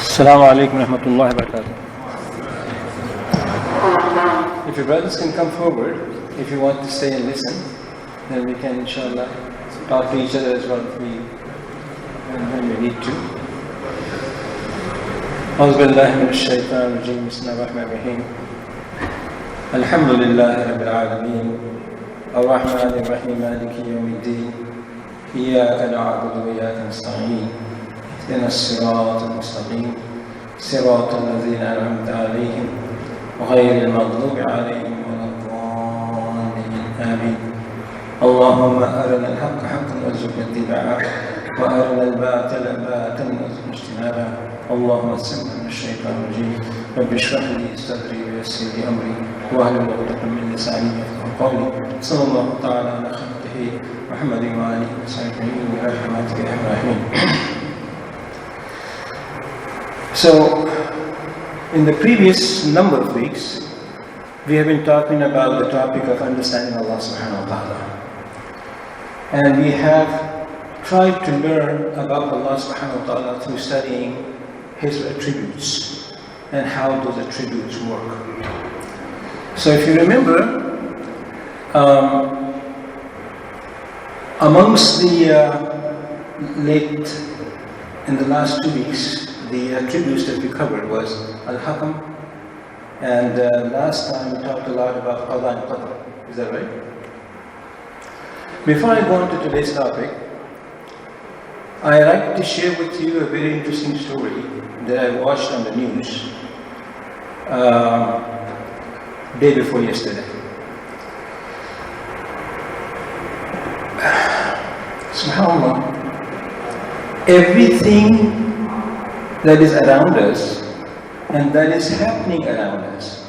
Assalamu alaikum wa rahmatullahi wa barakatuh. If your brothers can come forward, if you want to stay and listen, then we can inshallah talk to each other as well when we need to. أعوذ بالله من الشيطان الرجيم بسم الله الرحمن الرحيم الحمد لله رب العالمين الرحمن الرحيم مالك يوم الدين إياك نعبد وإياك نستعين اهدنا الصراط المستقيم صراط الذين أنعمت عليهم غير المغضوب عليهم ولا الضالين آمين اللهم أرنا الحق حقا وارزقنا اتباعه وأرنا الباطل باطلا وارزقنا اجتنابه اللهم سمع من الشيطان الرجيم رب اشرح لي صدري ويسر لي أمري واحلل عقدة من لساني يفقهوا قولي صلى الله تعالى على خلقه محمد وآله وصحبه برحمتك يا أرحم الراحمين. So, in the previous number of weeks, we have been talking about the topic of understanding Allah subhanahu wa ta'ala. And we have tried to learn about Allah subhanahu wa ta'ala through studying His attributes and how those attributes work. So if you remember, amongst the in the last 2 weeks, the attributes that we covered was Al-Hakam, and last time we talked a lot about Qada and Qadar. Is that right? Before I go on to today's topic, I'd like to share with you a very interesting story that I watched on the news day before yesterday. SubhanAllah, everything that is around us and that is happening around us,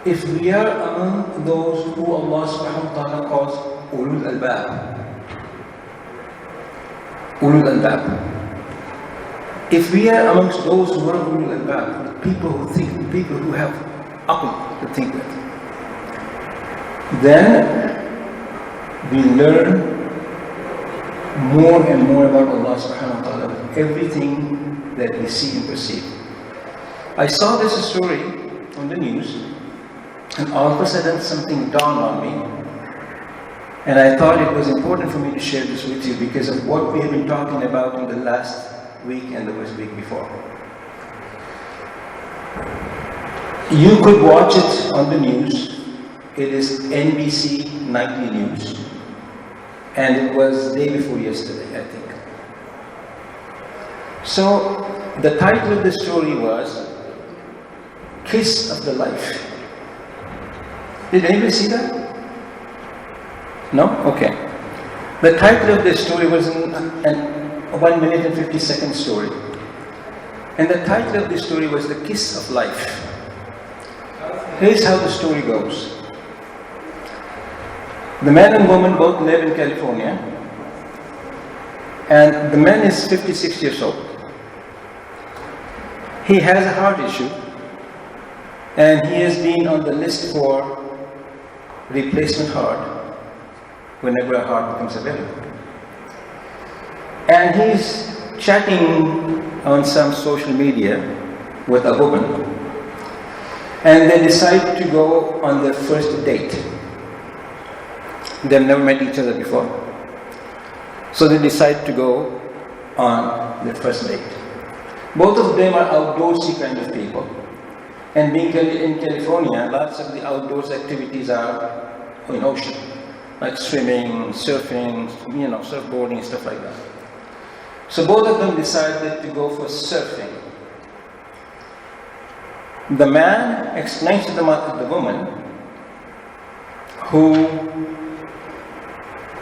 if we are among those who Allah subhanahu wa ta'ala calls ulul albab, if we are amongst those who are ulul albab, people who think, people who have aql to think with, then we learn more and more about Allah subhanahu wa ta'ala, everything that we see and perceive. I saw this story on the news, and all of a sudden something dawned on me, and I thought it was important for me to share this with you because of what we have been talking about in the last week and the week before. You could watch it on the news. It is NBC Nightly News, and it was day before yesterday, I think. So the title of the story was Kiss of the Life. Did anybody see that? No? Okay. The title of the story was a 1 minute and 50 second story. And the title of the story was The Kiss of Life. Here's how the story goes. The man and woman both live in California, and the man is 56 years old. He has a heart issue, and he has been on the list for replacement heart whenever a heart becomes available. And he's chatting on some social media with a woman, and they decide to go on their first date. They've never met each other before, so they decide to go on their first date. Both of them are outdoorsy kind of people, and being in California, lots of the outdoors activities are in ocean, like swimming, surfing, surfboarding, stuff like that. So both of them decided to go for surfing. The man explains to the woman, who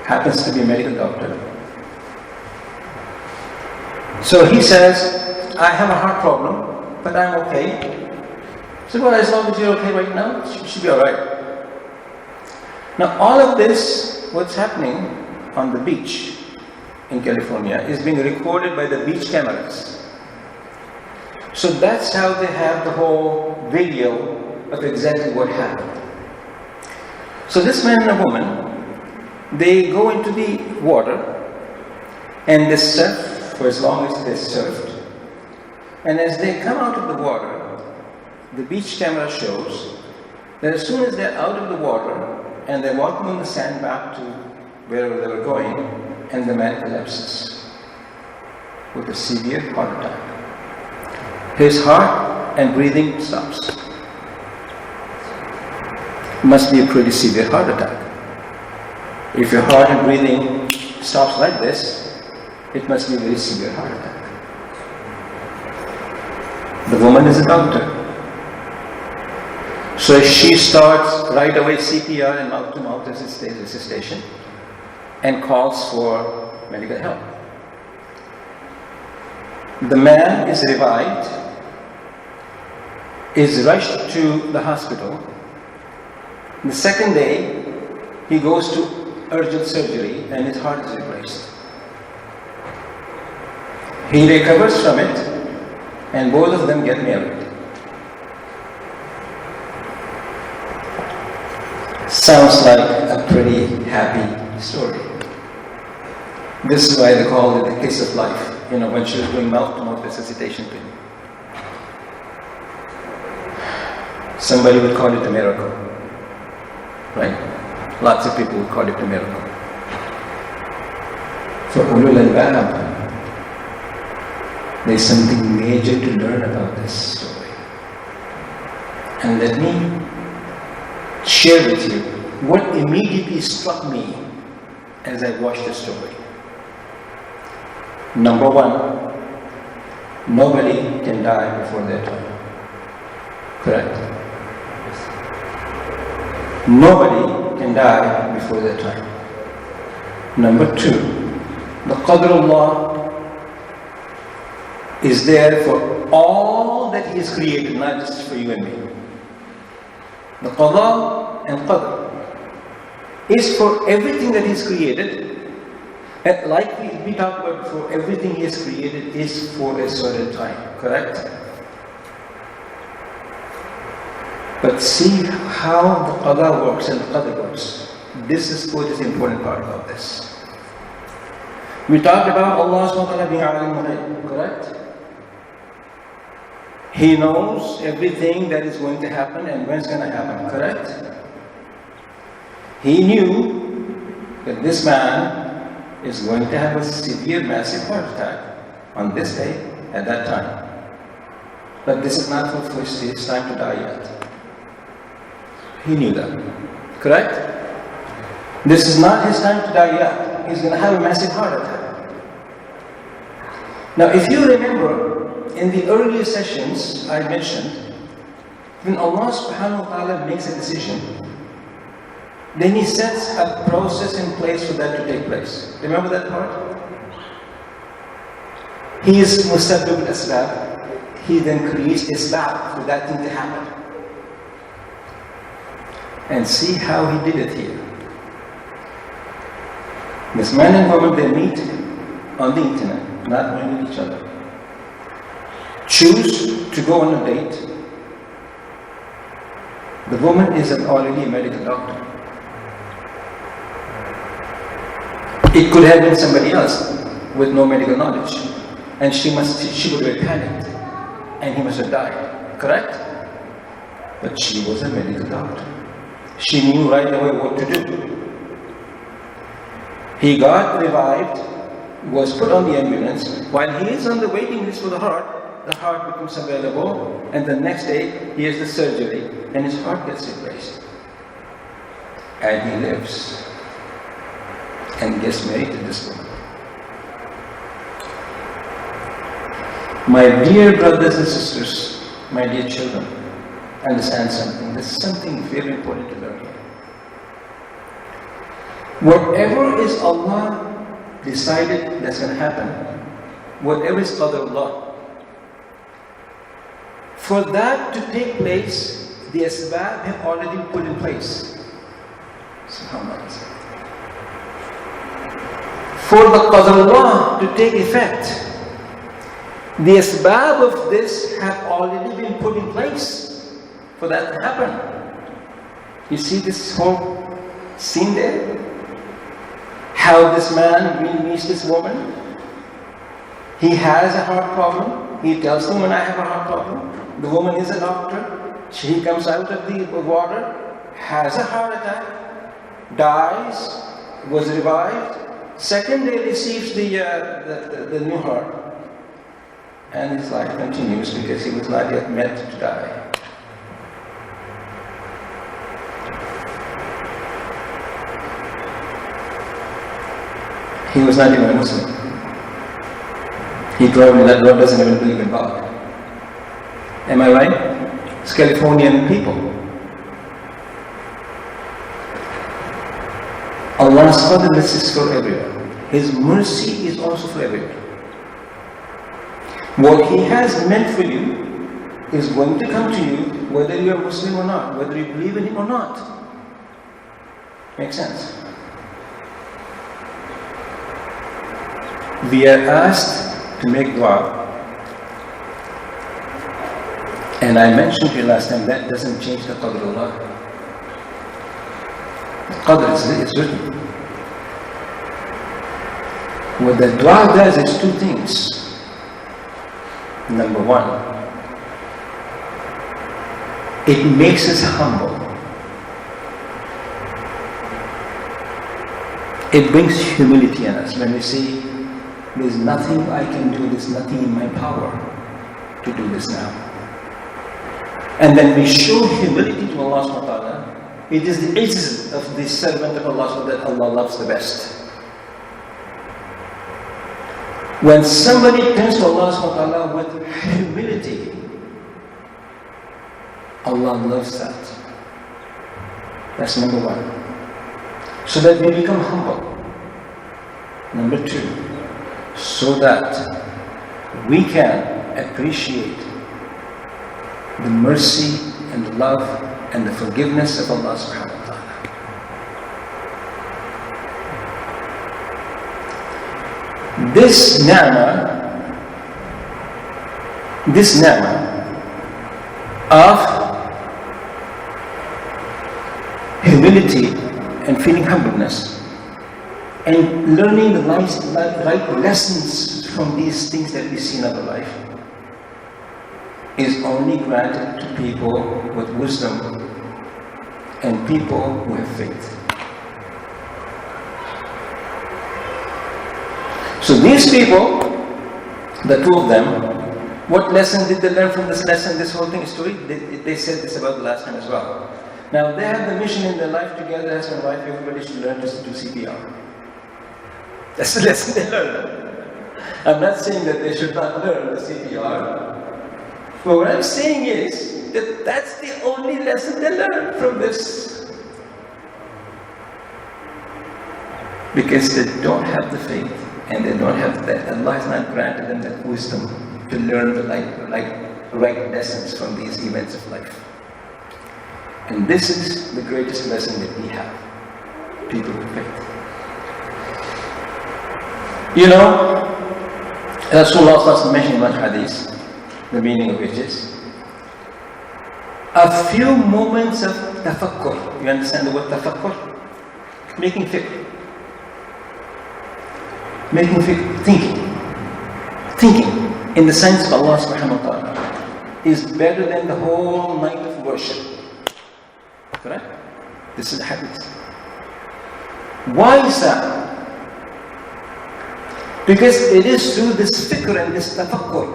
happens to be a medical doctor. So he says, I have a heart problem, but I'm okay. So well, as long as you're okay right now, you should be alright. Now all of this, what's happening on the beach in California, is being recorded by the beach cameras. So that's how they have the whole video of exactly what happened. So this man and a woman, they go into the water and they surf for as long as they surfed. And as they come out of the water, the beach camera shows that as soon as they're out of the water and they're walking on the sand back to wherever they were going, and the man collapses with a severe heart attack. His heart and breathing stops. Must be a pretty severe heart attack. If your heart and breathing stops like this, it must be a very severe heart attack. The woman is a doctor. So she starts right away CPR and mouth-to-mouth resuscitation and calls for medical help. The man is revived, is rushed to the hospital. The second day, he goes to urgent surgery and his heart is replaced. He recovers from it and both of them get married. Sounds like a pretty happy story. This is why they call it the kiss of life. You know, when she was doing mouth-to-mouth resuscitation to him. Somebody would call it a miracle. Right? Lots of people would call it a miracle. For ulul albab, there's something major to learn about this story. And let me share with you what immediately struck me as I watched the story. Number one, nobody can die before their time. Correct? Nobody can die before their time. Number two, the Qadar Allah is there for all that He has created, not just for you and me. The Qada and Qadar is for everything that He's created. And like we talked about before, everything He has created is for a certain time, correct? But see how the Qada works and the Qadar works. This is what is the important part of this. We talked about Allah subhanahu wa ta'ala being alim al-ghayb, correct? He knows everything that is going to happen and when it's going to happen, correct? He knew that this man is going to have a severe, massive heart attack on this day, at that time. But this is not for his time to die yet. He knew that. Correct? This is not his time to die yet. He's going to have a massive heart attack. Now, if you remember, in the earlier sessions I mentioned, when Allah subhanahu wa ta'ala makes a decision, then He sets a process in place for that to take place. Remember that part? He is musabbib al-asbab. He then creates asbab for that thing to happen. And see how He did it here. This man and woman, they meet on the internet, not knowing each other. Choose to go on a date. The woman is already a medical doctor. It could have been somebody else with no medical knowledge, and she would have panicked, and he must have died. Correct? But she was a medical doctor. She knew right away what to do. He got revived, was put on the ambulance. While he is on the waiting list for the heart becomes available, and the next day he has the surgery, and his heart gets replaced. And he lives. And gets married to this woman. My dear brothers and sisters, my dear children, understand something. There's something very important to learn here. Whatever is Allah decided that's going to happen, whatever is Qadar Allah, for that to take place, the asbab have already put in place. SubhanAllah. For the Qadar Allah to take effect, the asbab of this have already been put in place for that to happen. You see this whole scene there? How this man really meets this woman? He has a heart problem. He tells the woman, I have a heart problem. The woman is a doctor. She comes out of the water, has a heart attack, dies, was revived. Second day receives the new heart. And his life continues because he was not yet meant to die. He was not even a Muslim. He told me that God doesn't even believe in God. Am I right? It's Californian people. Allah's forgiveness is for everyone. His mercy is also for everyone. What He has meant for you is going to come to you whether you are Muslim or not, whether you believe in Him or not. Makes sense? We are asked to make dua. And I mentioned to you last time, that doesn't change the Qadar Dua. The Qadar is written. What the dua does is two things. Number one, it makes us humble. It brings humility in us when we say, there's nothing I can do, there's nothing in my power to do this now. And then we show humility to Allah subhanahu wa ta'ala. It is the izz of the servant of Allah subhanahu wa ta'ala that Allah loves the best. When somebody turns to Allah subhanahu wa ta'ala with humility, Allah loves that. That's number one. So that we become humble. Number two, so that we can appreciate the mercy and the love and the forgiveness of Allah subhanahu wa ta'ala. This ni'mah of humility and feeling humbleness and learning the right lessons from these things that we see in our life is only granted to people with wisdom and people who have faith. So these people, the two of them, what lesson did they learn from this lesson, this whole thing story? They said this about the last time as well. Now they have the mission in their life together, husband and wife, everybody should learn to do CPR. That's the lesson they learned. I'm not saying that they should not learn the CPR. But what I'm saying is that that's the only lesson they learned from this. Because they don't have the faith and they don't have that. Allah has not granted them that wisdom to learn the right lessons from these events of life. And this is the greatest lesson that we have. People with faith. You know, Rasulullah mentioned one hadith, the meaning of which is a few moments of tafakkur. You understand the word tafakkur? Making fikr. Making fikr, thinking in the sense of Allah subhanahu wa ta'ala is better than the whole night of worship. Correct? This is the hadith. Why is that? Because it is through this fikr and this tafakkur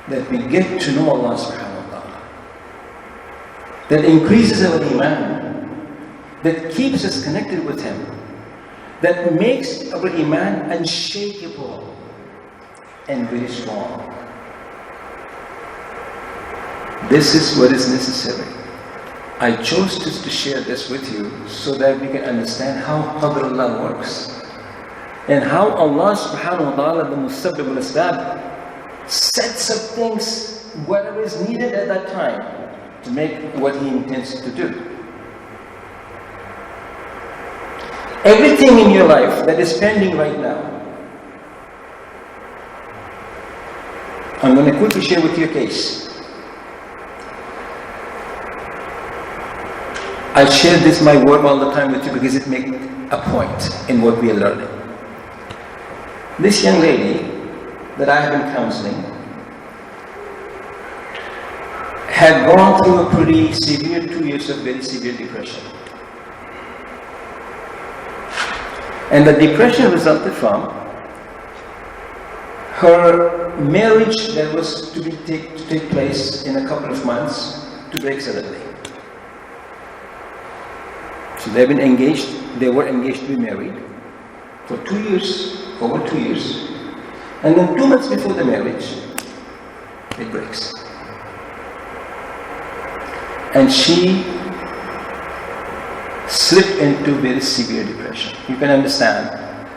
that we get to know Allah subhanahu wa ta'ala. That increases our iman. That keeps us connected with Him. That makes our iman unshakable and very strong. This is what is necessary. I chose to share this with you so that we can understand how Qadrullah works. And how Allah subhanahu wa ta'ala, the Musabbib al-Asbab, sets up things, whatever is needed at that time, to make what He intends to do. Everything in your life that is pending right now, I'm going to quickly share with you a case. I share this, my work, all the time with you because it makes a point in what we are learning. This young lady that I have been counseling had gone through a pretty severe 2 years of very severe depression. And the depression resulted from her marriage that was to take place in a couple of months to break suddenly. So they were engaged to be married for 2 years, over 2 years. And then 2 months before the marriage, it breaks. And she slipped into very severe depression. You can understand,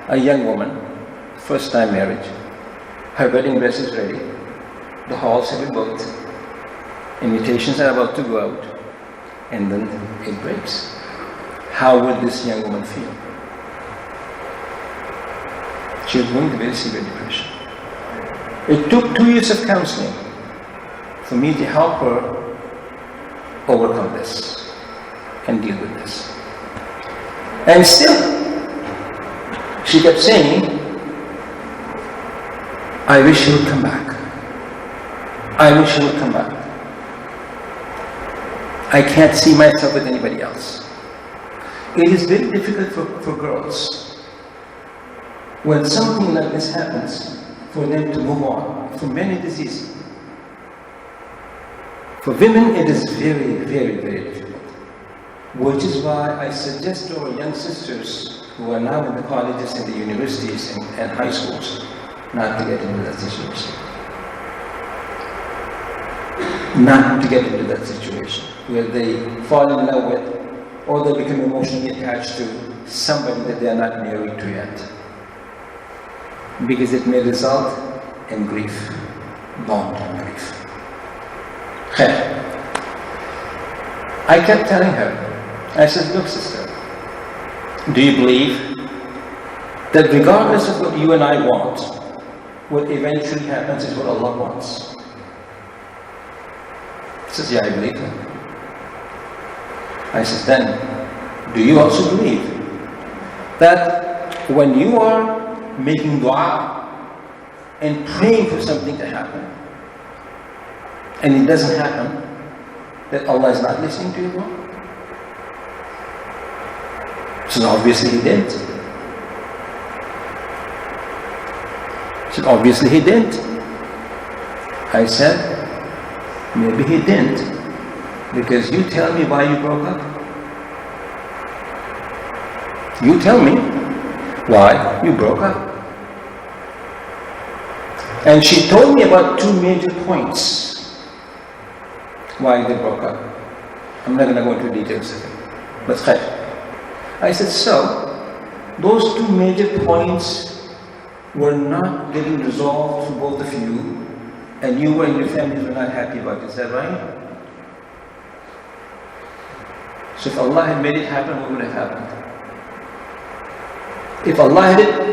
a young woman, first time marriage, her wedding dress is ready, the halls have been booked, invitations are about to go out, and then it breaks. How would this young woman feel? She was going to very severe depression. It took 2 years of counseling for me to help her overcome this and deal with this. And still, she kept saying, I wish he would come back. I wish he would come back. I can't see myself with anybody else. It is very difficult for girls, when something like this happens, for them to move on from many diseases. For women, it is very, very, very difficult. Which is why I suggest to our young sisters who are now in the colleges and the universities and high schools not to get into that situation. Not to get into that situation where they fall in love with or they become emotionally attached to somebody that they are not married to yet. Because it may result in grief, long-term grief. I kept telling her, I said, look sister, do you believe that regardless of what you and I want, what eventually happens is what Allah wants? She says, yeah, I believe that. I said, then, do you also believe that when you are making dua and praying for something to happen, and it doesn't happen, that Allah is not listening to your dua? So obviously He didn't. So obviously He didn't. I said, maybe He didn't, because you tell me why you broke up. You tell me why you broke up. And she told me about 2 major points why they broke up. I'm not going to go into details of it, but khair. I said, so, those 2 major points were not getting resolved for both of you, and you and your families were not happy about it. Is that right? So if Allah had made it happen, what would have happened? If Allah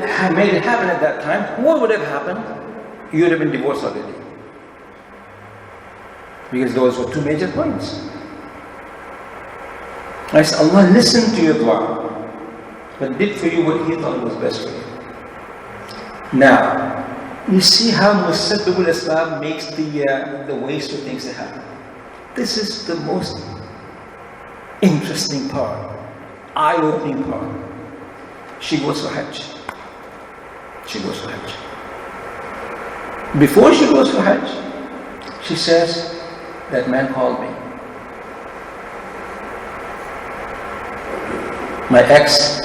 had made it happen at that time, what would have happened? You would have been divorced already. Because those were 2 major points. I said, Allah listened to your dua, but did for you what He thought was best for you. Now, you see how Musabbibul Islam makes the ways for things to happen. This is the most interesting part, eye-opening part. She goes for Hajj. She goes for Hajj. Before she goes for Hajj, she says, that man called me. My ex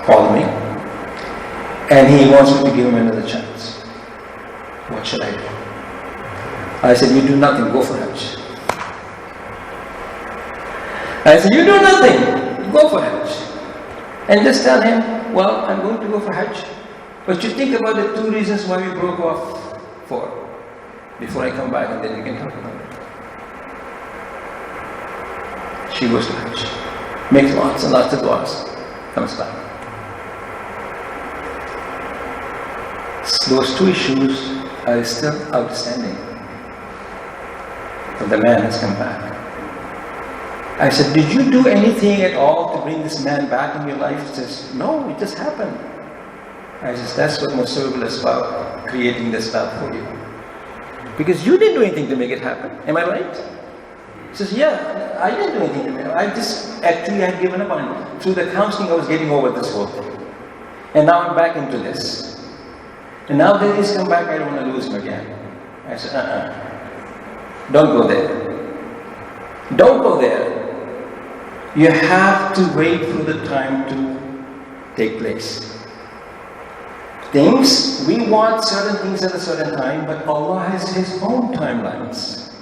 called me, and he wants me to give him another chance. What should I do? I said, you do nothing, go for Hajj. I said, you do nothing, go for Hajj. And just tell him, well, I'm going to go for Hajj, but you think about the 2 reasons why we broke off for, before I come back, and then we can talk about it. She goes to Hajj, makes lots and lots of du'as, comes back. Those 2 issues are still outstanding, but the man has come back. I said, did you do anything at all to bring this man back in your life? He says, no, it just happened. I says, that's what most cerebral is about, creating the stuff for you. Because you didn't do anything to make it happen. Am I right? He says, yeah, I didn't do anything to make it. I just actually had given up on it. Through the counseling, I was getting over this whole thing. And now I'm back into this. And now that he's come back, I don't want to lose him again. I said, don't go there. Don't go there. You have to wait for the time to take place. Things, we want certain things at a certain time, but Allah has His own timelines.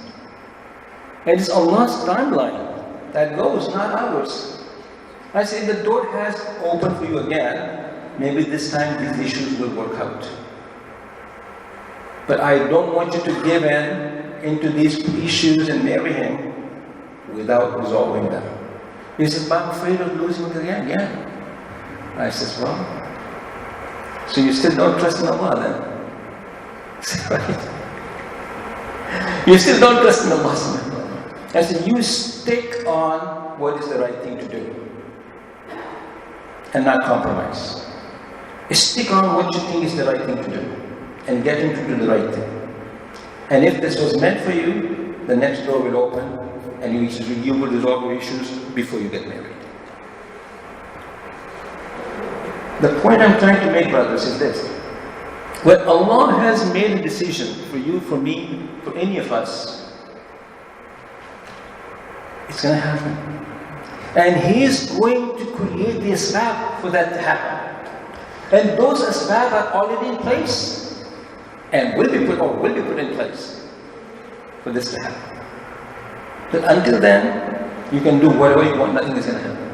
And it's Allah's timeline that goes, not ours. I say the door has opened for you again. Maybe this time these issues will work out. But I don't want you to give in into these issues and marry him without resolving them. He says, but I'm afraid of losing him again. Yeah. I says, well, so you still don't trust in Allah then? Right? You still don't trust in Allah. I said, you stick on what is the right thing to do and not compromise. Stick on what you think is the right thing to do and get him to do the right thing. And if this was meant for you, the next door will open and you will resolve your issues before you get married. The point I'm trying to make, brothers, is this. When Allah has made a decision for you, for me, for any of us, it's going to happen. And He is going to create the asbab for that to happen. And those asbab are already in place and will be put in place for this to happen. But until then, you can do whatever you want, nothing is going to happen.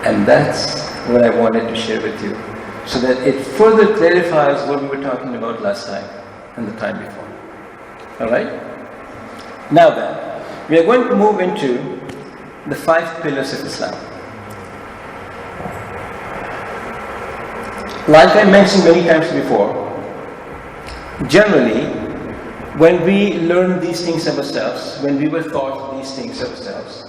And that's what I wanted to share with you, so that it further clarifies what we were talking about last time and the time before. Alright? Now then, we are going to move into the 5 pillars of Islam. Like I mentioned many times before, generally, when we learn these things of ourselves, when we were taught these things of ourselves,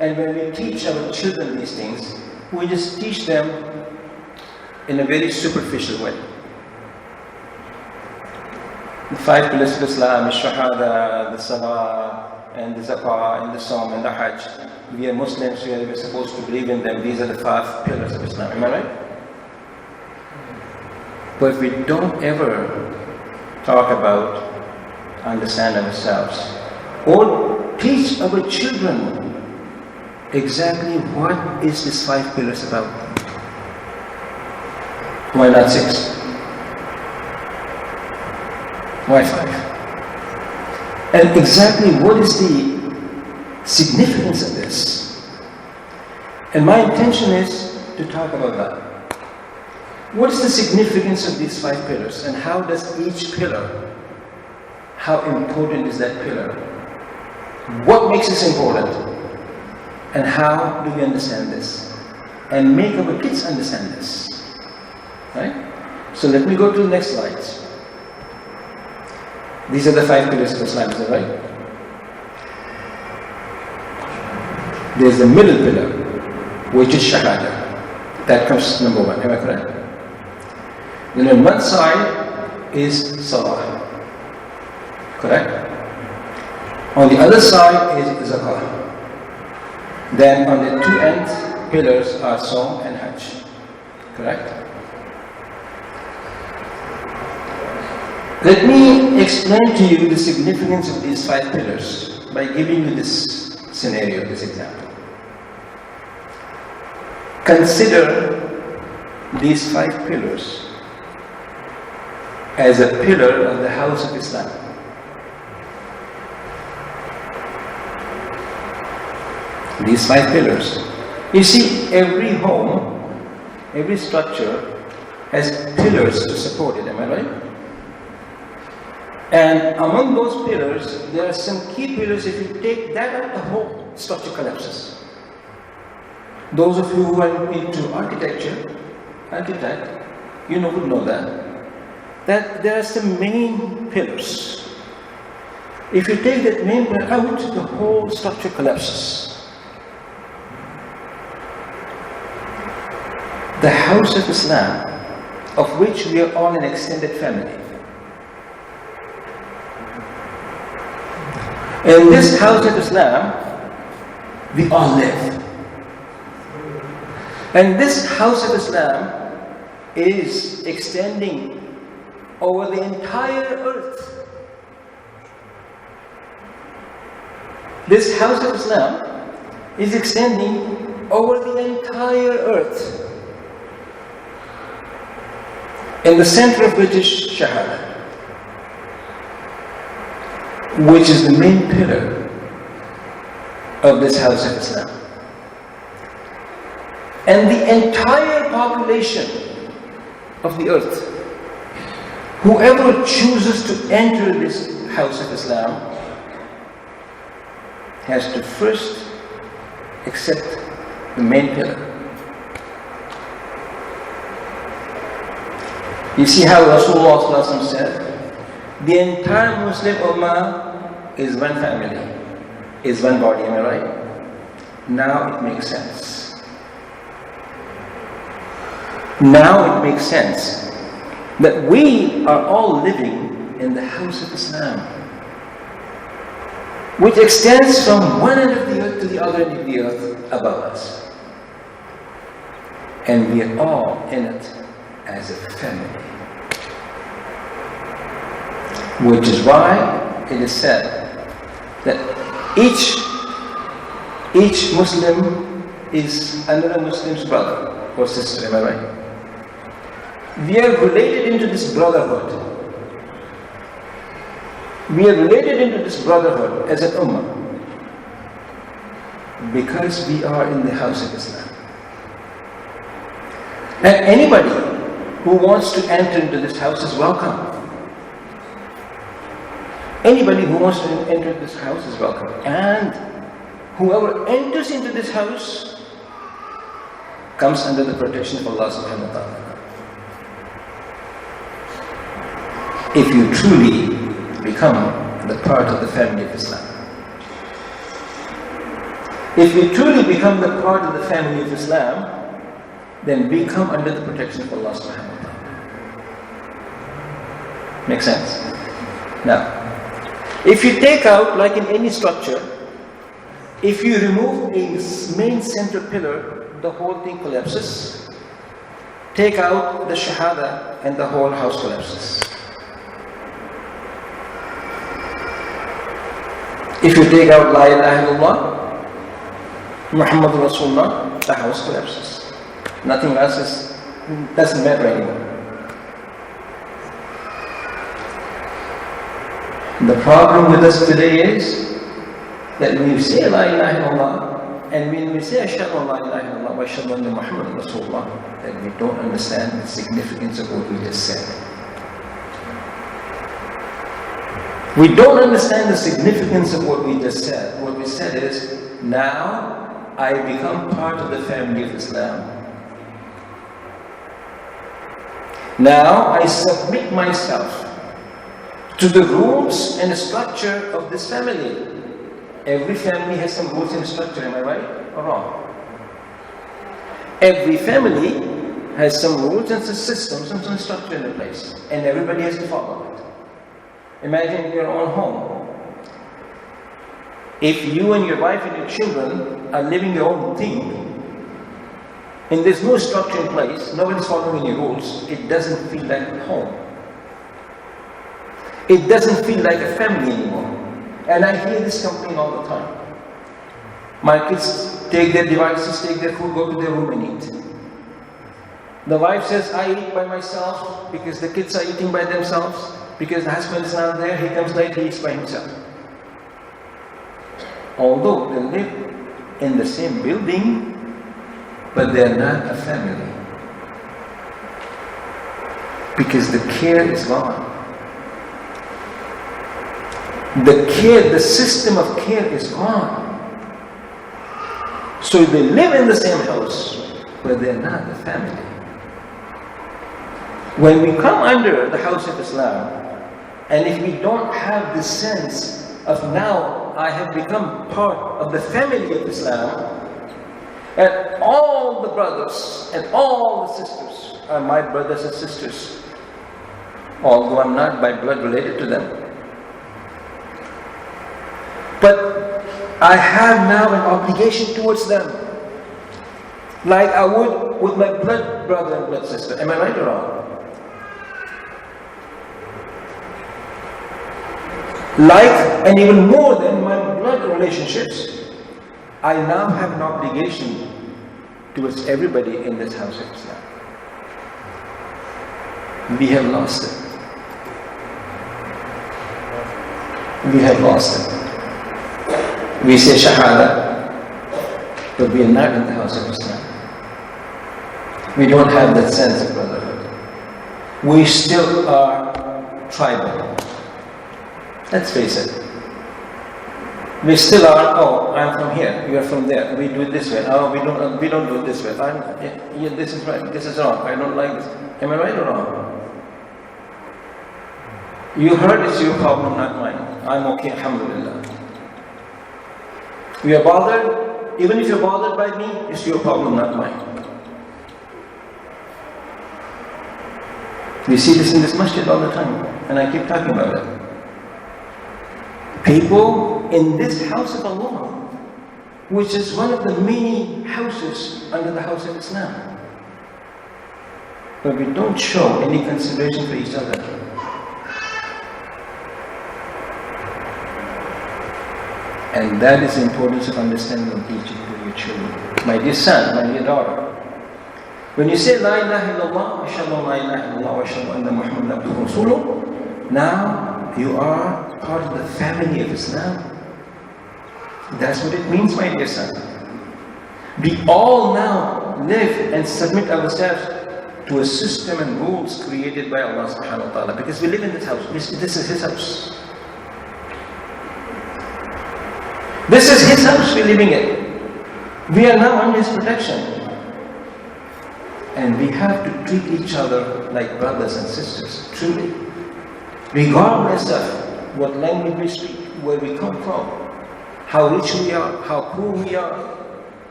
and when we teach our children these things, we just teach them in a very superficial way. The 5 pillars of Islam is Shahdah, the Salah, and the Zakah, and the Sawm, and the Hajj. We are Muslims, we are supposed to believe in them. These are the 5 pillars of Islam. Am I right? But if we don't ever talk about, understand ourselves, or teach our children exactly what is this 5 pillars about, why not 6? Why 5? And exactly what is the significance of this? And my intention is to talk about that. What is the significance of these 5 pillars, and how does each pillar, how important is that pillar? What makes this important? And how do we understand this? And make our kids understand this. Right? So let me go to the next slides. These are the 5 pillars of Islam, is that right? There's the middle pillar, which is Shahdah. That comes number 1, am I correct? Then on one side is Salah. Correct? On the other side is Zakah. Then on the 2 end pillars are Sawm and Hajj. Correct? Let me explain to you the significance of these 5 pillars by giving you this scenario, this example. Consider these 5 pillars as a pillar of the house of Islam. These 5 pillars. You see, every home, every structure has pillars to support it, am I right? And among those pillars, there are some key pillars. If you take that out, the whole structure collapses. Those of you who are into architect, you would know that there are some main pillars. If you take that main pillar out, the whole structure collapses. The house of Islam, of which we are all an extended family. In this house of Islam, we all live. And this house of Islam is extending over the entire earth. This house of Islam is extending over the entire earth. In the center of which is Shahdah, which is the main pillar of this house of Islam. And the entire population of the earth, whoever chooses to enter this house of Islam, has to first accept the main pillar. You see how Rasulullah said, the entire Muslim Ummah is one family, is one body, am I right? Now it makes sense. Now it makes sense that we are all living in the house of Islam, which extends from one end of the earth to the other end of the earth above us. And we are all in it as a family. Which is why it is said that each Muslim is another Muslim's brother or sister, am I right? We are related into this brotherhood. We are related into this brotherhood as an ummah because we are in the house of Islam. And anybody who wants to enter into this house is welcome. Anybody who wants to enter this house is welcome. And whoever enters into this house comes under the protection of Allah subhanahu wa ta'ala. If you truly become the part of the family of Islam. If we truly become the part of the family of Islam, then we come under the protection of Allah subhanahu wa ta'ala. Make sense? Now, if you take out, like in any structure, if you remove a main center pillar, the whole thing collapses. Take out the Shahada and the whole house collapses. If you take out La ilaha illallah, Mohammed Rasulullah, the house collapses. Nothing else doesn't matter anymore. The problem with us today is that when you say La ilaha illallah, and when we say Ashhadu an la ilaha illallah wa ashhadu anna Muhammadan Rasulullah, that we don't understand the significance of what we just said. We don't understand the significance of what we just said. What we said is, now I become part of the family of Islam. Now I submit myself to the rules and structure of this family. Every family has some rules and structure, am I right or wrong? Every family has some rules and some systems and some structure in place, and everybody has to follow it. Imagine your own home. If you and your wife and your children are living your own thing, and there's no structure in place, nobody's following any rules, it doesn't feel like home. It doesn't feel like a family anymore. And I hear this complaint all the time. My kids take their devices, take their food, go to their room and eat. The wife says, I eat by myself because the kids are eating by themselves, because the husband is not there, he comes late, he eats by himself. Although they live in the same building, but they're not a family. Because the care is gone. The system of care is gone. So they live in the same house, but they're not a family. When we come under the house of Islam, and if we don't have this sense of now I have become part of the family of Islam, And all the brothers and all the sisters are my brothers and sisters, although I'm not by blood related to them. But I have now an obligation towards them, like I would with my blood brother and blood sister. Am I right or wrong? Like, and even more than my blood relationships, I now have an obligation towards everybody in this house of Islam. We have lost it. We have lost it. We say Shahada, but we are not in the house of Islam. We don't have that sense of brotherhood. We still are tribal. Let's face it. We still are, oh, I'm from here, you are from there, we do it this way. Oh, we don't do it this way. Yeah, this is right, this is wrong, I don't like this. Am I right or wrong? You heard it's your problem, not mine. I'm okay, alhamdulillah. You are bothered, even if you're bothered by me, it's your problem, not mine. We see this in this masjid all the time, and I keep talking about it. People in this house of Allah, which is one of the many houses under the house of Islam, but we don't show any consideration for each other. And that is the importance of understanding each of your children. My dear son, my dear daughter, when you say La ilaha illallah, Ashhadu la ilaha illallah, wa ashhadu anna Muhammadan abduhu wa rasuluh, now you are part of the family of Islam. That's what it means, my dear son. We all now live and submit ourselves to a system and rules created by Allah subhanahu wa ta'ala, because we live in this house. This is His house. This is His house we're living in. We are now under His protection. And we have to treat each other like brothers and sisters, truly. Regardless of what language we speak, where we come from, how rich we are, how poor we are,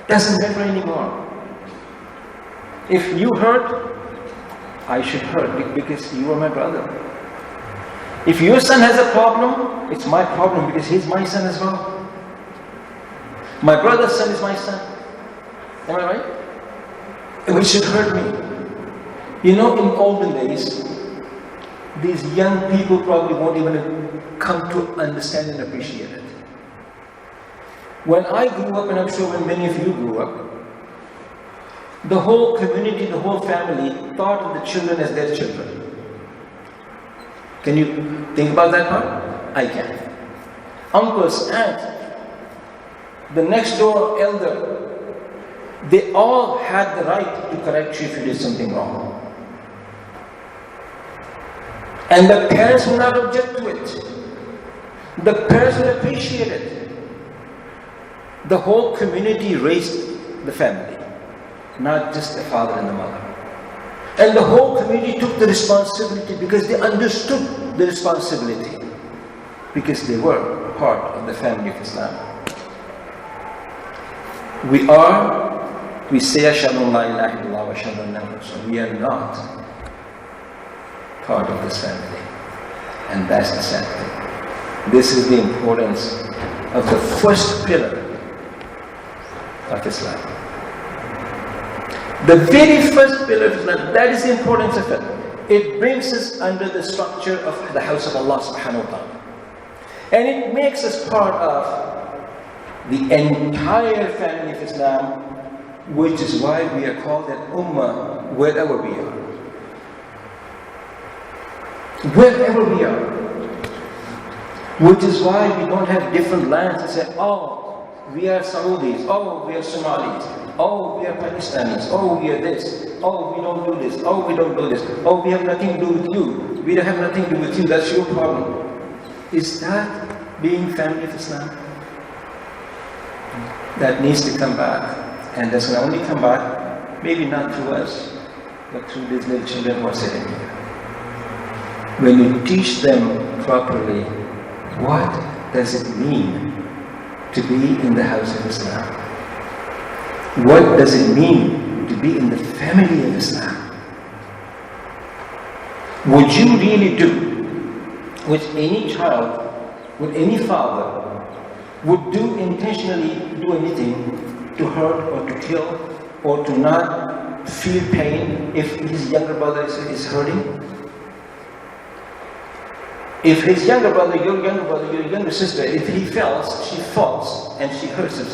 doesn't matter anymore. If you hurt, I should hurt because you are my brother. If your son has a problem, it's my problem because he's my son as well. My brother's son is my son. Am I right? It should hurt me. You know, in olden days, these young people probably won't even come to understand and appreciate it. When I grew up, and I'm sure when many of you grew up, the whole community, the whole family thought of the children as their children. Can you think about that part? I can. Uncles, aunt, the next door elder, they all had the right to correct you if you did something wrong. And the parents will not object to it. The parents will appreciate it. The whole community raised the family, not just the father and the mother. And the whole community took the responsibility because they understood the responsibility, because they were part of the family of Islam. We say Ashhadu la ilaha illallah wa ashhadu anna Muhammadan rasulullah. We are not part of this family. And that's the sad thing. This is the importance of the first pillar of Islam. The very first pillar of Islam, that is the importance of it. It brings us under the structure of the house of Allah subhanahu wa ta'ala. And it makes us part of the entire family of Islam, which is why we are called an ummah wherever we are. Wherever we are. Which is why we don't have different lands and say, oh, we are Saudis, oh, we are Somalis, oh, we are Pakistanis, oh, we are this, oh, we don't do this, oh, we don't do this, oh, we have nothing to do with you, we don't have nothing to do with you, that's your problem. Is that being family of Islam? That needs to come back. And that's going to only come back, maybe not through us, but through these little children who are sitting here. When you teach them properly, what does it mean to be in the house of Islam? What does it mean to be in the family of Islam? Would you really do what any child, what any father would do intentionally, do anything to hurt or to kill or to not feel pain if his younger brother is hurting? If his younger brother, your younger sister, if he falls, she falls and she hurts him,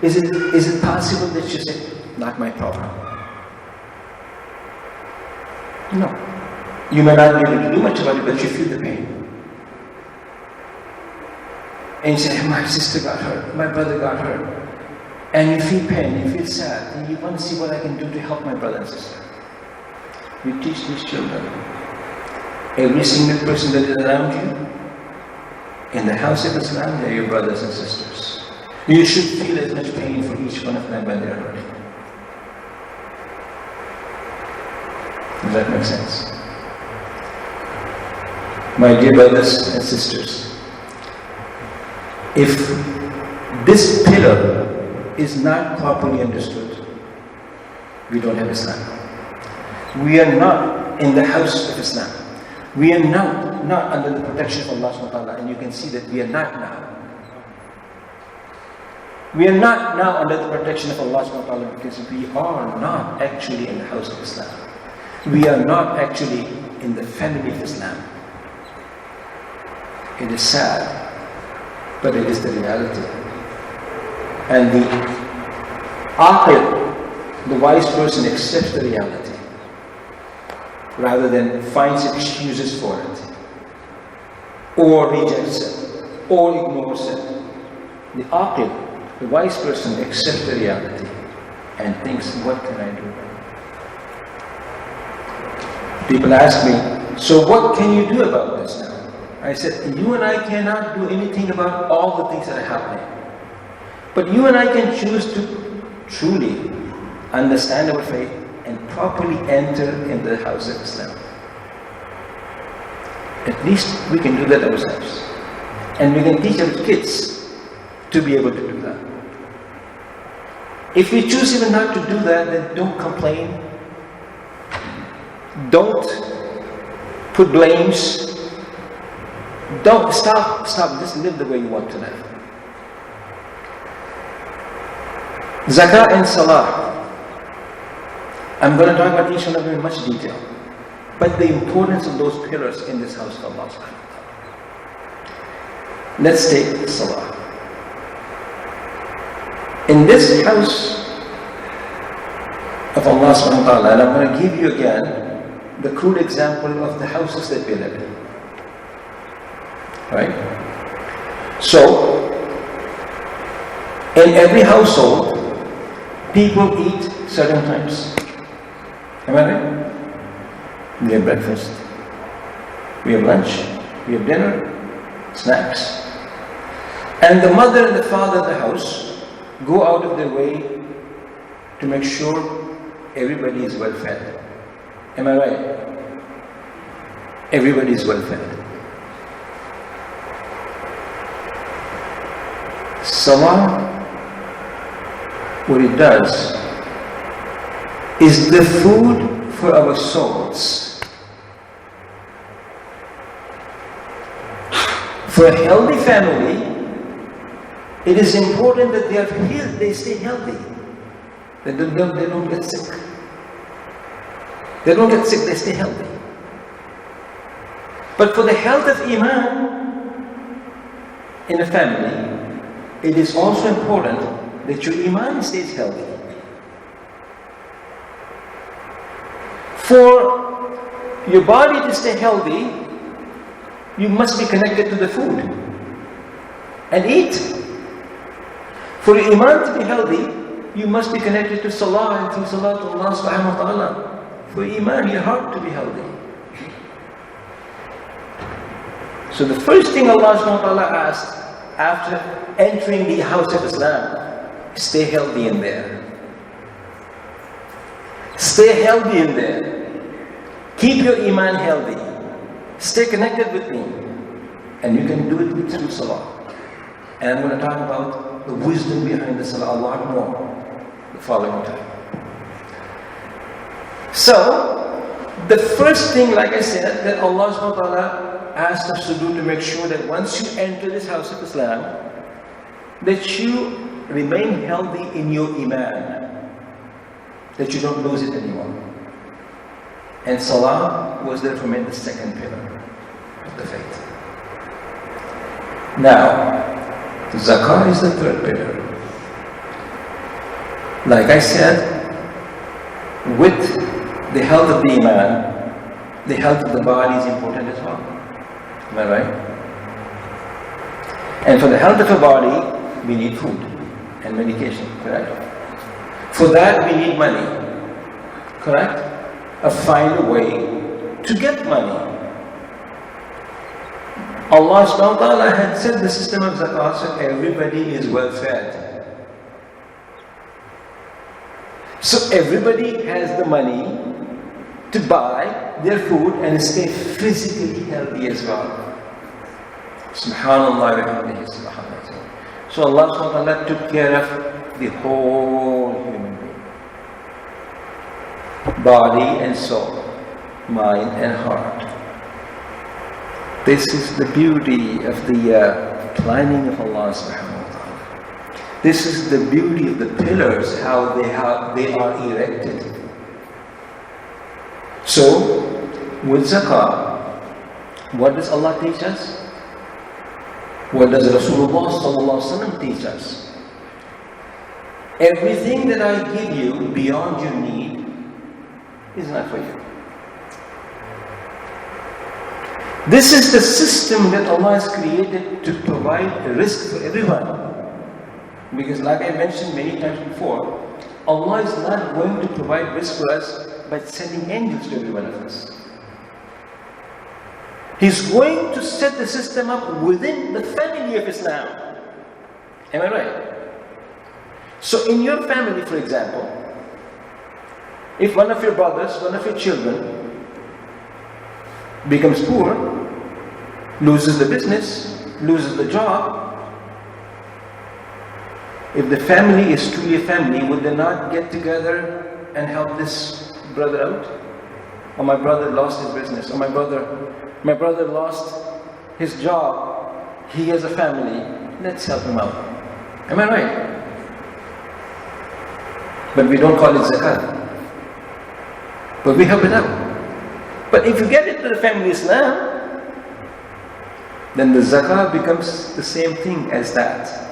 is it possible that you say, not my problem? No. You may not be able to do much about it, but you feel the pain. And you say, my sister got hurt, my brother got hurt. And you feel pain, you feel sad, and you want to see what I can do to help my brother and sister. You teach these children. Every single person that is around you, in the house of Islam, they are your brothers and sisters. You should feel as much pain for each one of them when they are hurting. Does that make sense? My dear brothers and sisters, if this pillar is not properly understood, we don't have Islam. We are not in the house of Islam. We are not under the protection of Allah subhanahu wa ta'ala, and you can see that we are not now. We are not now under the protection of Allah subhanahu wa ta'ala because we are not actually in the house of Islam. We are not actually in the family of Islam. It is sad, but it is the reality. And the aqil, the wise person, accepts the reality rather than finds excuses for it, or rejects it, or ignores it. The aqil, the wise person, accepts the reality and thinks, what can I do? People ask me, so what can you do about this now? I said, you and I cannot do anything about all the things that are happening. But you and I can choose to truly understand our faith and properly enter into the house of Islam. At least we can do that ourselves. And we can teach our kids to be able to do that. If we choose even not to do that, then don't complain. Don't put blames. Don't stop, just live the way you want to live. Zakah and Salah. I'm going to talk about each one of them in much detail. But the importance of those pillars in this house of Allah subhanahu wa ta'ala. Let's take Salah. In this house of Allah subhanahu wa ta'ala, and I'm going to give you again the crude example of the houses that we live in. Right? So, in every household, people eat certain times. Am I right? We have breakfast, we have lunch, we have dinner, snacks. And the mother and the father of the house go out of their way to make sure everybody is well fed. Am I right? Everybody is well fed. Salah, what it does is the food for our souls. For a healthy family, it is important that they stay healthy. They don't get sick. They don't get sick, they stay healthy. But for the health of Iman in a family, it is also important that your Iman stays healthy. For your body to stay healthy, you must be connected to the food and eat. For your Iman to be healthy, you must be connected to Salah and through Salah to Allah subhanahu wa ta'ala. For Iman, your heart to be healthy. So the first thing Allah subhanahu wa ta'ala asked after entering the house of Islam, stay healthy in there. Stay healthy in there. Keep your Iman healthy. Stay connected with me. And you can do it through Salah. And I'm going to talk about the wisdom behind the Salah a lot more. the following time. So, the first thing, like I said, that Allah subhanahu wa ta'ala asked us to do to make sure that once you enter this house of Islam, that you remain healthy in your iman, that you don't lose it anymore. And salah was therefore made the second pillar of the faith. Now, zakah is the third pillar. Like I said, with the health of the iman, the health of the body is important as well. Am I right? And for the health of a body, we need food and medication, correct? For that, we need money, correct? Find a way to get money. Allah subhanahu wa ta'ala had set the system of zakah so everybody is well fed. So everybody has the money to buy their food and stay physically healthy as well. Subhanallah wa bihamdihi, subhanallah. So Allah subhanahu wa ta'ala took care of the whole human being. Body and soul, mind and heart. This is the beauty of the planning of Allah subhanahu wa ta'ala. This is the beauty of the pillars, how they are erected. So, with zakah, what does Allah teach us? What does Rasulullah sallallahu alaihi wasallam teach us? Everything that I give you beyond your need is not for you. This is the system that Allah has created to provide a risk for everyone. Because like I mentioned many times before, Allah is not going to provide risk for us by sending angels to every one of us. He's going to set the system up within the family of Islam. Am I right? So in your family, for example, if one of your brothers, one of your children becomes poor, loses the business, loses the job, if the family is truly a family, would they not get together and help this brother out? Or my brother lost his business, or my brother lost his job, he has a family, let's help him out. Am I right? But we don't call it zakat. But we help it out. But if you get into the family Islam, then the zakah becomes the same thing as that.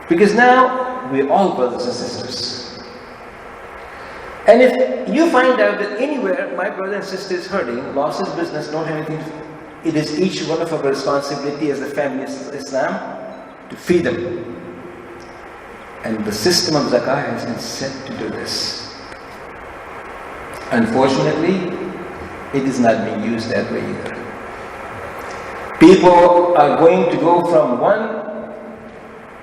Because now we're all brothers and sisters. And if you find out that anywhere my brother and sister is hurting, lost his business, don't have anything, it is each one of our responsibility as the family of Islam to feed them. And the system of zakah has been set to do this. Unfortunately, it is not being used that way either. People are going to go from one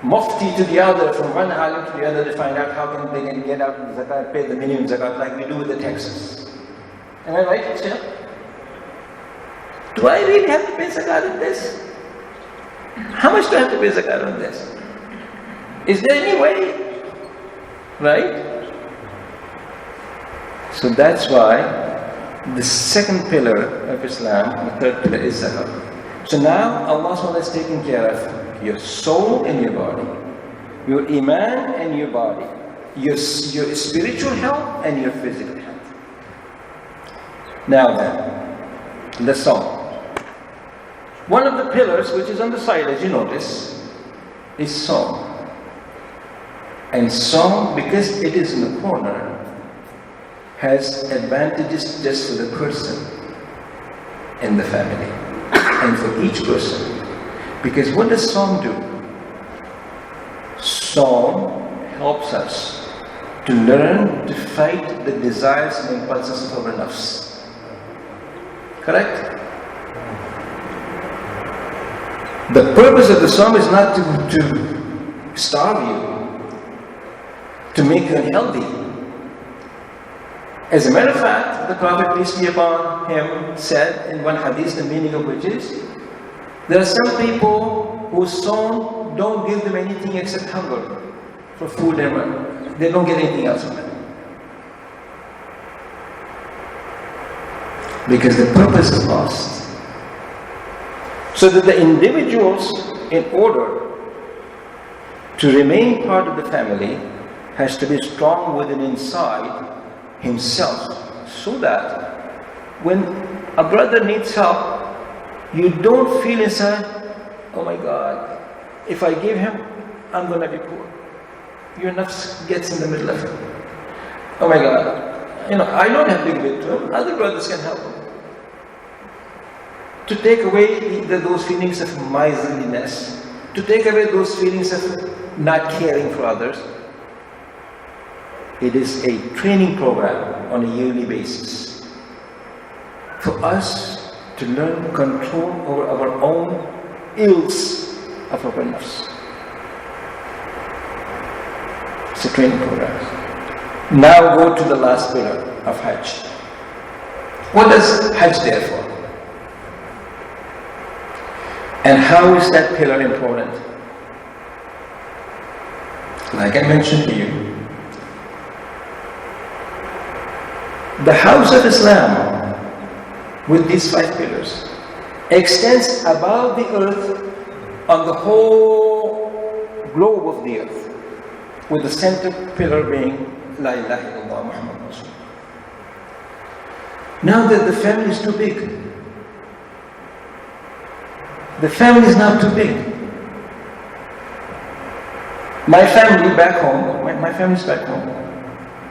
mufti to the other, from one alim to the other to find out how they can get out of zakat, pay the minimum zakat like we do with the taxes. Am I right, Sheikh? Do I really have to pay zakat on this? How much do I have to pay zakat on this? Is there any way? Right? So that's why the second pillar of Islam, the third pillar is zakat. So now Allah SWT has taken care of your soul and your body, your iman and your body, your spiritual health and your physical health. Now then, the song. One of the pillars which is on the side, as you notice, is song. And song, because it is in the corner, has advantages just for the person in the family and for each person. Because what does song do? Song helps us to learn to fight the desires and impulses of our nafs. Correct? The purpose of the song is not to starve you, to make you unhealthy. As a matter of fact, the Prophet, peace be upon him, said in one hadith, the meaning of which is, there are some people whose song don't give them anything except hunger for food and They don't get anything else from it. Because the purpose is lost. So that the individuals, in order to remain part of the family, has to be strong within inside himself, so that when a brother needs help, you don't feel inside, oh my God, if I give him, I'm going to be poor. Your nafs gets in the middle of it. Oh my God, I don't have to give it to him, other brothers can help him. To take away those feelings of miserliness, to take away those feelings of not caring for others, it is a training program on a yearly basis for us to learn control over our own ills of our nafs. It's a training program. Now go to the last pillar of Hajj. What does Hajj there for? And how is that pillar important? Like I mentioned to you, the house of Islam, with these 5 pillars, extends above the earth on the whole globe of the earth, with the center pillar being La ilaha illallah Muhammad Rasul. Now that the family is too big, the family is now too big. My family back home, my family is back home,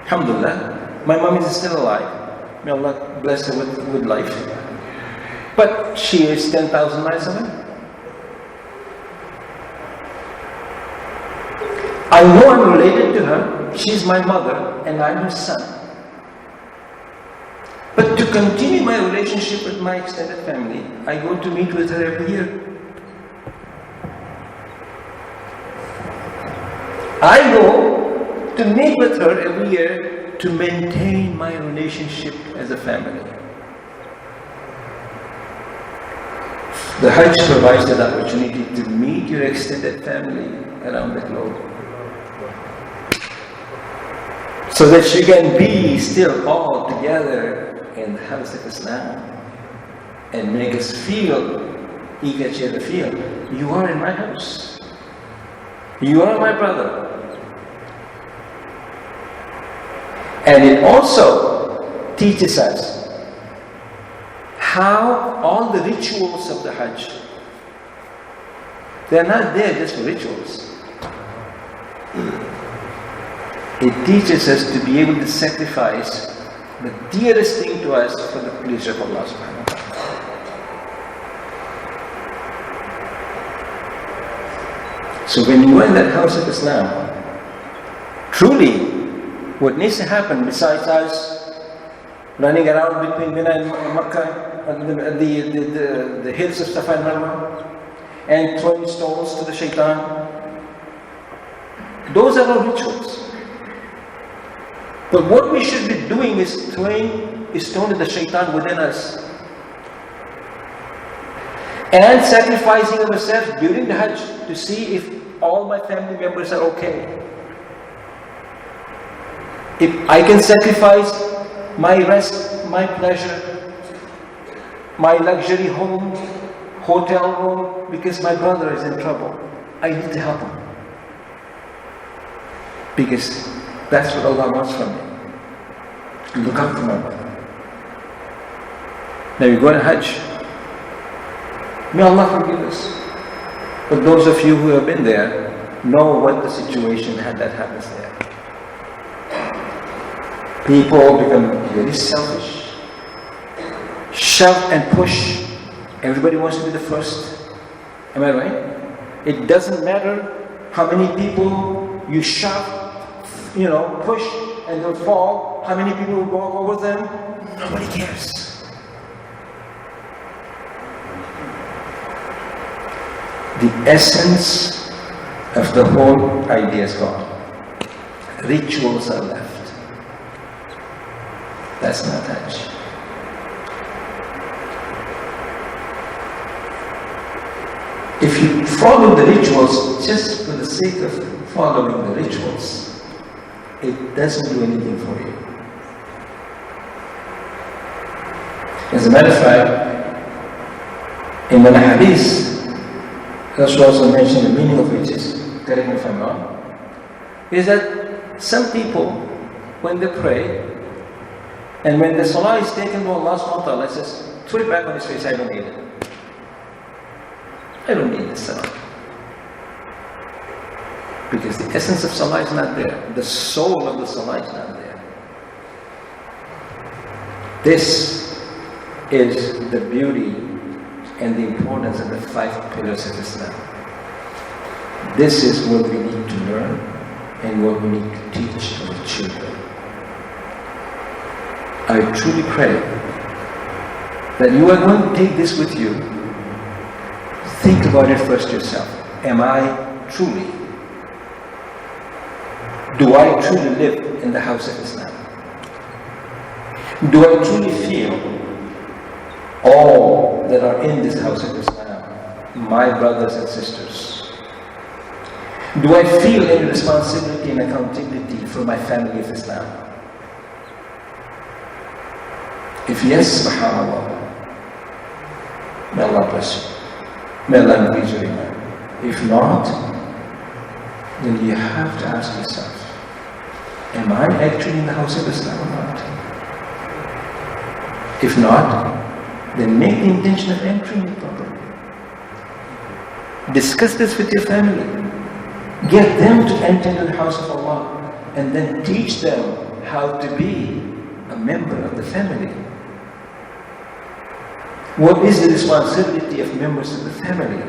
alhamdulillah, my mom is still alive. May Allah bless her with life. But she is 10,000 miles away. I know I'm related to her. She's my mother and I'm her son. But to continue my relationship with my extended family, I go to meet with her every year. I go to meet with her every year to maintain my relationship as a family. The Hajj provides that opportunity to meet your extended family around the globe, so that you can be still all together in the house of Islam and make us feel, each other feel, you are in my house, you are my brother. And it also teaches us how all the rituals of the Hajj, they're not there just for rituals. It teaches us to be able to sacrifice the dearest thing to us for the pleasure of Allah subhanahu wa ta'ala. So when you are in that house of Islam, truly what needs to happen besides us running around between Mina and Makkah, and the hills of Safa and Marwa, and throwing stones to the shaitan, those are all rituals. But what we should be doing is throwing a stone to the shaitan within us and sacrificing ourselves during the Hajj to see if all my family members are okay. If I can sacrifice my rest, my pleasure, my luxury home, hotel room, because my brother is in trouble, I need to help him. Because that's what Allah wants from me. Look out for my brother. Now you go to Hajj. May Allah forgive us. But those of you who have been there know what the situation that happens there. People become very selfish, shove and push. Everybody wants to be the first. Am I right? It doesn't matter how many people you shove, push, and they'll fall. How many people will walk over them? Nobody cares. The essence of the whole idea is gone. Rituals are left. That's not Hajj. If you follow the rituals just for the sake of following the rituals, it doesn't do anything for you. As a matter of fact, in one hadith, Rasul also mentioned the meaning of which is, correct me if I'm wrong, is that some people, when they pray, and when the salah is taken to Allah subhanahu wa ta'ala, says, throw it back on his face, I don't need it. I don't need this salah. Because the essence of salah is not there. The soul of the salah is not there. This is the beauty and the importance of the 5 pillars of Islam. This is what we need to learn and what we need to teach our children. I truly pray that you are going to take this with you. Think about it first yourself. Am I truly, do I truly live in the house of Islam? Do I truly feel all that are in this house of Islam, my brothers and sisters? Do I feel any responsibility and accountability for my family of Islam? If yes, subhanAllah, may Allah bless you. May Allah increase your iman. If not, then you have to ask yourself, am I actually in the house of Islam or not? If not, then make the intention of entering it properly. Discuss this with your family. Get them to enter into the house of Allah and then teach them how to be a member of the family. What is the responsibility of members of the family?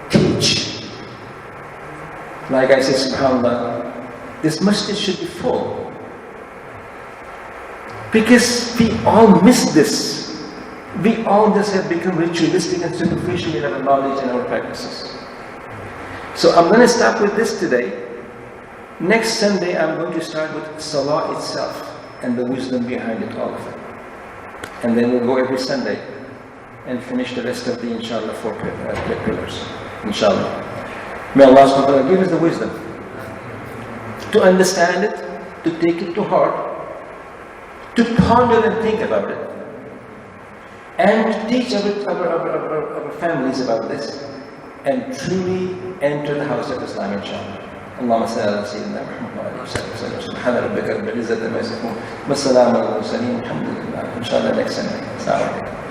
Teach. Like I said, subhanAllah, this masjid should be full. Because we all miss this. We all just have become ritualistic and superficial in our knowledge and our practices. So I'm going to start with this today. Next Sunday I'm going to start with Salah itself and the wisdom behind it, all of it. And then we'll go every Sunday and finish the rest of the, inshallah, 4 pillars. Inshallah. May Allah subhanahu wa ta'ala give us the wisdom to understand it, to take it to heart, to ponder and think about it, and to teach our families about this, and truly enter the house of Islam, inshallah. اللهم صل على سيدنا محمد وعلى اله وصحبه وسلم سبحان ربك رب العزة عما يصفون والسلام على المرسلين والحمد لله. ان شاء الله next Sunday. Assalamu alaikum.